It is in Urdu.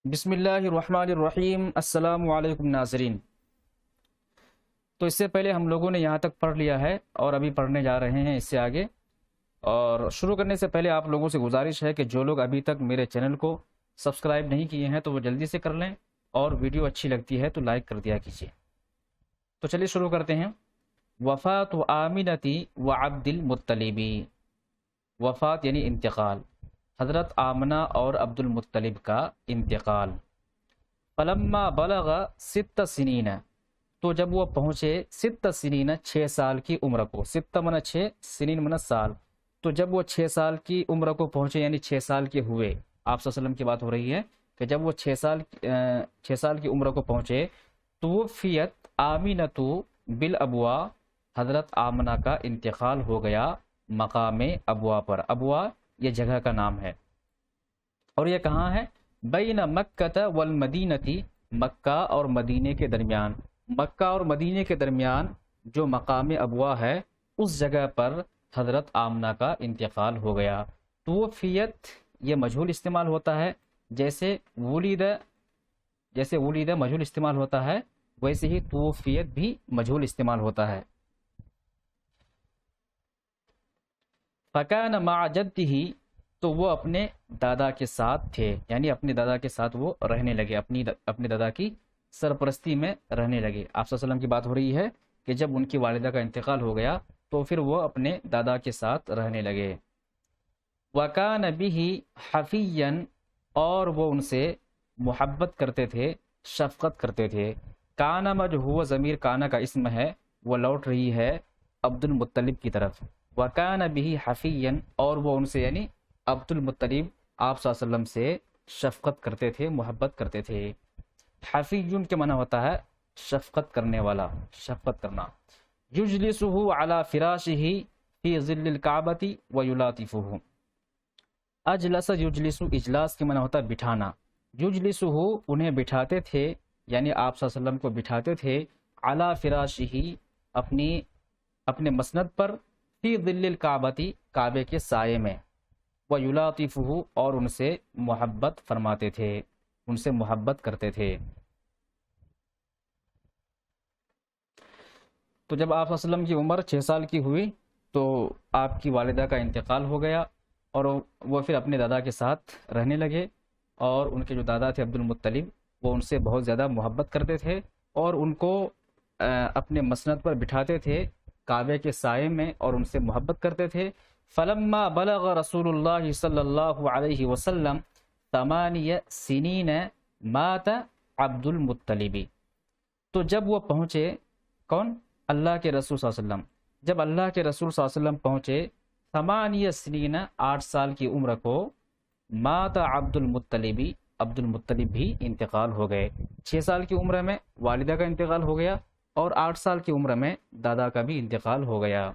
بسم اللہ الرحمن الرحیم۔ السلام علیکم ناظرین۔ تو اس سے پہلے ہم لوگوں نے یہاں تک پڑھ لیا ہے اور ابھی پڑھنے جا رہے ہیں اس سے آگے۔ اور شروع کرنے سے پہلے آپ لوگوں سے گزارش ہے کہ جو لوگ ابھی تک میرے چینل کو سبسکرائب نہیں کیے ہیں تو وہ جلدی سے کر لیں، اور ویڈیو اچھی لگتی ہے تو لائک کر دیا کیجیے۔ تو چلیے شروع کرتے ہیں۔ وفات آمنتی و عبد المطلبی۔ وفات یعنی انتقال، حضرت آمنہ اور عبد المطلب کا انتقال۔ فلما بلغ 6 سنین، تو جب وہ پہنچے 6 سنین 6 سال کی عمر کو، 6 6 سنین من سال، تو جب وہ 6 سال کی عمر کو پہنچے یعنی 6 سال کے ہوئے، آپ صلی اللہ علیہ وسلم کی بات ہو رہی ہے کہ جب وہ 6 سال کی عمر کو پہنچے تو وہ فیت آمینتو بالابوا، حضرت آمنہ کا انتقال ہو گیا مقام ابوا پر۔ ابوا یہ جگہ کا نام ہے، اور یہ کہاں ہے؟ بین مکہ والمدینتی، مکہ اور مدینے کے درمیان۔ مکہ اور مدینے کے درمیان جو مقام ابوا ہے اس جگہ پر حضرت آمنہ کا انتقال ہو گیا۔ توفیت یہ مجہول استعمال ہوتا ہے، جیسے ولید مجہول استعمال ہوتا ہے، ویسے ہی توفیت بھی مجہول استعمال ہوتا ہے۔ فکان مع جدہ، تو وہ اپنے دادا کے ساتھ تھے، یعنی اپنے دادا کے ساتھ وہ رہنے لگے، اپنے دادا کی سرپرستی میں رہنے لگے۔ آپ صلی اللہ علیہ وسلم کی بات ہو رہی ہے کہ جب ان کی والدہ کا انتقال ہو گیا تو پھر وہ اپنے دادا کے ساتھ رہنے لگے۔ وَكَانَ بِهِ حَفِيًّا، اور وہ ان سے محبت کرتے تھے، شفقت کرتے تھے۔ کانما جو ہوا ضمیر کانا کا اسم ہے وہ لوٹ رہی ہے عبد المطلب کی طرف۔ وَكَانَ بِهِ حَفِيًّا، اور وہ ان سے یعنی عبد المطلب آپ صلی اللہ علیہ وسلم سے شفقت کرتے تھے، محبت کرتے تھے۔ حفیٌ کے معنی ہوتا ہے شفقت کرنے والا، شفقت کرنا۔ یجلسہ علی فراشہ فی ظل الکعبۃ ویلاطفہ۔ اجلس یجلس، اجلاس کے معنی ہوتا ہے بٹھانا۔ یجلسہ انہیں بٹھاتے تھے، یعنی آپ صلی اللہ علیہ وسلم کو بٹھاتے تھے، علی فراشہ اپنے مسند پر، فی ظل الکعبۃ کعبے کے سائے میں، ویلاطفہ اور ان سے محبت فرماتے تھے، ان سے محبت کرتے تھے۔ تو جب آپ صلی اللہ علیہ وسلم کی عمر 6 سال کی ہوئی تو آپ کی والدہ کا انتقال ہو گیا، اور وہ پھر اپنے دادا کے ساتھ رہنے لگے، اور ان کے جو دادا تھے عبد المطلب وہ ان سے بہت زیادہ محبت کرتے تھے، اور ان کو اپنے مسند پر بٹھاتے تھے کعبے کے سائے میں، اور ان سے محبت کرتے تھے۔ فلما بلغ رسول اللہ صلی اللہ علیہ وسلم 8 سنین مات عبد المطلب، تو جب وہ پہنچے، کون؟ اللہ کے رسول صلی اللہ علیہ وسلم، جب اللہ کے رسول صلی اللہ علیہ وسلم پہنچے 8 سنین 8 سال کی عمر کو، مات عبد المطلب، عبد المطلب بھی انتقال ہو گئے۔ 6 سال کی عمر میں والدہ کا انتقال ہو گیا، اور 8 سال کی عمر میں دادا کا بھی انتقال ہو گیا۔